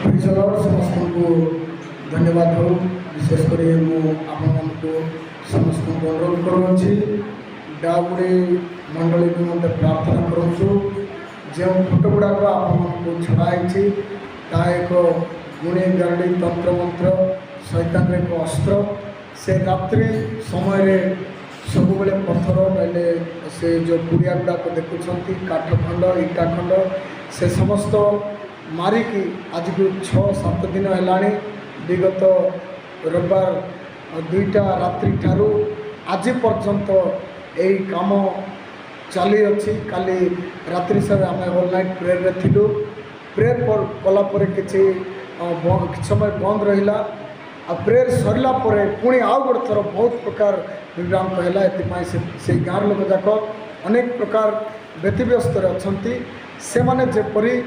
समस्त को धन्यवाद हो विशेषकर मुझे समस्त अनुरोध करुँची डाबुड़ी मंडली निमंते प्रार्थना करूँ जो फोटो गुड़ाक आपको छड़ाई ता एक गुणी गारडी तंत्र मंत्र शैतान एक अस्त्र से रात्रि समय सब बेले पत्थर बेले से जो कुड़िया गुड़ाक देखुंत काठ खंड इटा खंड से समस्त मारिकी आज को 6-7 दिन है विगत रविवार 2टा रात्रि ठारू आज पर्यंत यही काम चली अच्छी काली रात्रि सब आम होल नाइट प्रेयर रे थिलु प्रेयर कलापर किसी समय बंद रहा आ प्रेयर सरला पुणी आउ गोटे थर बहुत प्रकार विभ्रांत है से गाँव लोक जाक अनेक प्रकार व्यतिव्यस्त अच्छा से माने जेपरी